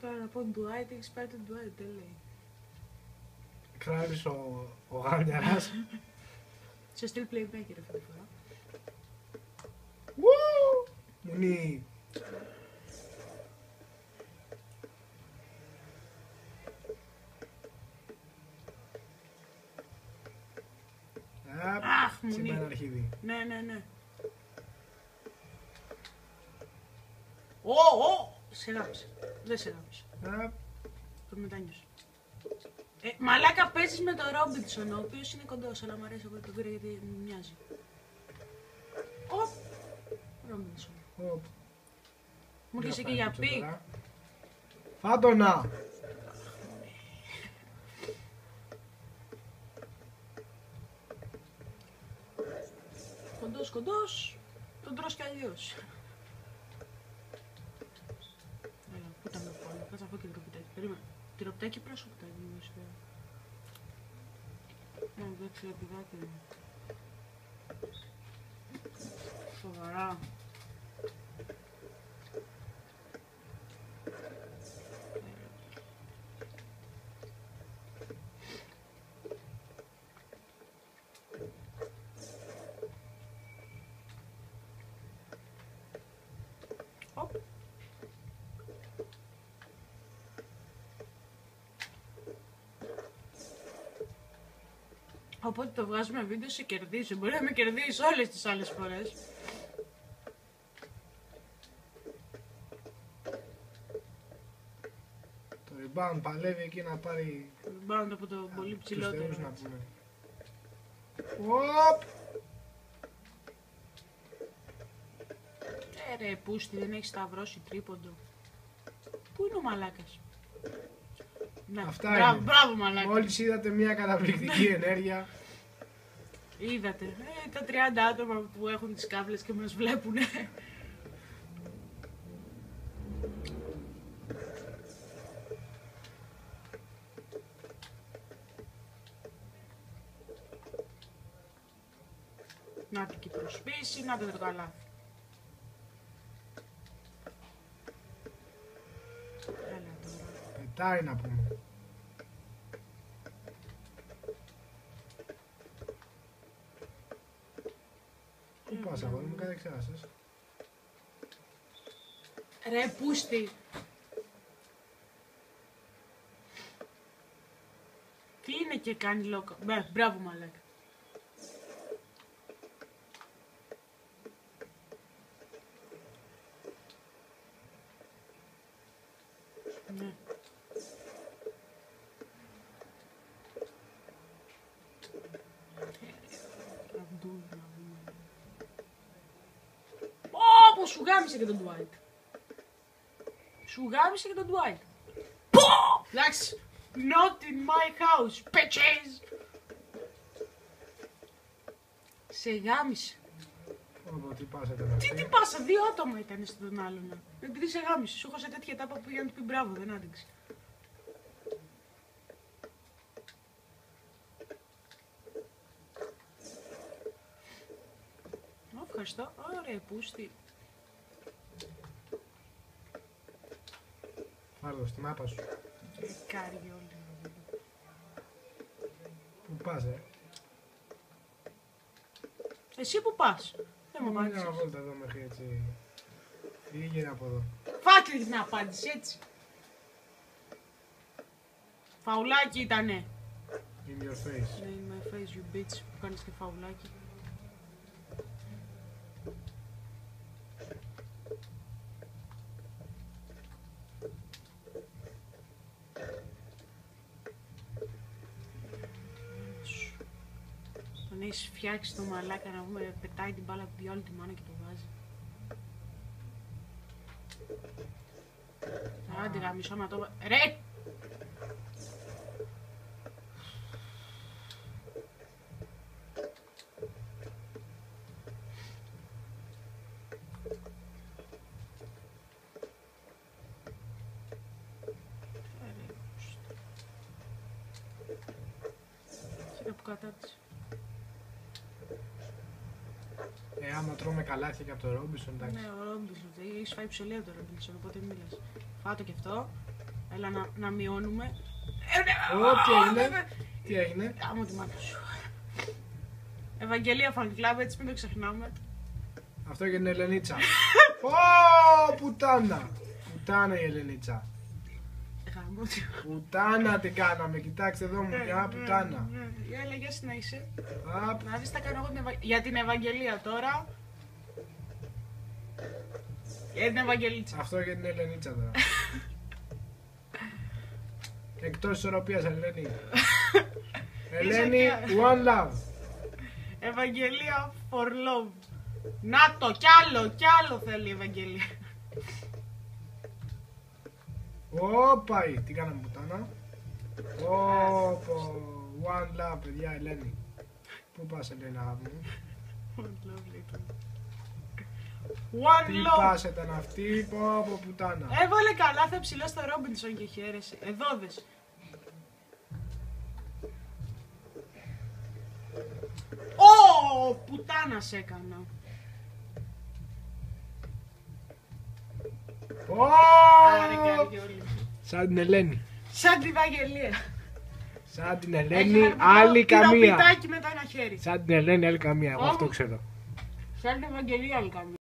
Τώρα να πω Dwight, έχεις πάρει τον Dwight, δεν λέει. Κράβεις ο γάμιαρας. Σε στυλ playmaker αυτή τη φορά. Μουνί. Αχ, Μουνί. Σήμερα αρχίδι. Ναι, ναι, ναι. Ω, σε γάμισε. Δεν σε γάμισε. Το μετάνιωσε. Μαλάκα παίζεις με τον Ρόμπινσον, ο οποίος είναι κοντός, αλλά μου αρέσει εγώ το πήρα γιατί μου μοιάζει. Ρόμπινσον. Μου κλείσε και για πικ. Φάτονα! Κοντός, τον τρως κι αλλιώς. Έλα, πού ήταν το πόλο, κάτσε αυτό και τυροπιτάκι. Περίμενε. Τυροπιτάκι πράσοπιτάκι μου είσαι. Εντάξει, λεπιδάκι μου. Σοβαρά. Οπότε το βγάζουμε βίντεο, σε κερδίζει. Μπορεί να με κερδίσει όλες τις άλλες φορές. Το rebound παλεύει εκεί να πάρει. Το rebound από το πολύ ψηλότερο. Τους θεούς να πούμε. Οπ! Ρε πούστη, δεν έχει σταυρώσει τρίποντο. Πού είναι ο μαλάκας? Ναι, Αυτά μπράβο, είναι. μπράβο μαλάκα. Μόλις είδατε μια καταπληκτική ενέργεια. Είδατε, τα 30 άτομα που έχουν τις κάβλες και μας βλέπουνε. Να την και η προσπίση, να το καλάθι. Έλα τώρα. Πετάει να πούμε. Πού πας αγόρι μου, κάτι ξέχασες. Ρε πούστη. Τι είναι και κάνει λόκα. Μπράβο μαλάκα. Ναι. Πω, σου γάμισε και τον Dwight. Σου γάμισε και τον Dwight. Πω! Εντάξει. Not in my house, bitches. Σε γάμισε. Ω, τι πάσα ήταν αυτή. Τι πάσα, 2 άτομα ήταν στον άλλον. Επειδή σε γάμισε, σου έχω σε τέτοια τάπα που πήγα να του πει μπράβο, δεν άντεξε. Ευχαριστώ. Ωραία, πούστη. Πάρ' το στη μάπα σου. Κάρι όλοι. Πού πας, Εσύ που πας. Δεν μου Μια απάντησες. βόλτα εδώ μέχρι έτσι. Φύγε από εδώ. Φάκλη την απάντηση, έτσι. Φαουλάκι ήτανε. In your face. Ναι, in my face, you bitch, που κάνεις και φαουλάκι. Τον έχεις φτιάξει το μαλάκα να πούμε, πετάει την μπάλα από όλη τη μάνα και το βάζει. Άντε γαμισό να το... Ρε! Κοίτα που κατάτησε. Άμα τρώμε καλάθια και από το Ρόμπινσον, εντάξει. Ναι, ο Ρόμπινσον. Έχεις φάει ψωλία από το Ρόμπινσον, οπότε μην μιλάς. Φάτο και αυτό. Έλα να μειώνουμε. Τι έγινε. Τι έγινε. Άμμο τη μάνα σου. Ευαγγελία Fan Club, έτσι μην το ξεχνάμε. Αυτό για την Ελενίτσα. Πουτάνα. Πουτάνα η Ελενίτσα. Γάμο του. Πουτάνα τι κάναμε, κοιτάξτε εδώ μου, μια πουτάνα. Έλα, για να είσαι. Απ. Να δεις, τα κάνω εγώ για την Ευαγγελία τώρα. Για την Ευαγγελίτσα. Αυτό για την Ελενίτσα τώρα. Εκτός ισορροπίας, Ελένη. Ελένη, one love. Ευαγγελία for love. Να το, κι άλλο θέλει η Ευαγγελία. Όπα, τι κάναμε πουτάνα. One love, παιδιά, Ελένη. Πού πας, Ελένη, αγάπη μου. One Τι love. πας ήταν αυτή, πω πουτάνα. Έβαλε καλά, θα ψηλά στο Ρόμπινσον και χαίρεσαι. Εδώ δες. Πουτάνα σε έκανα. Άρε καλή όλη. Σαν την Ελένη. Σαν την Ευαγγελία. Σαν την Έχει Ελένη, ένα άλλη καμία. πιτάκι με το ένα χέρι. Σαν την Ελένη, άλλη καμία. Εγώ αυτό ξέρω. Σαν την Ευαγγελία άλλη καμία.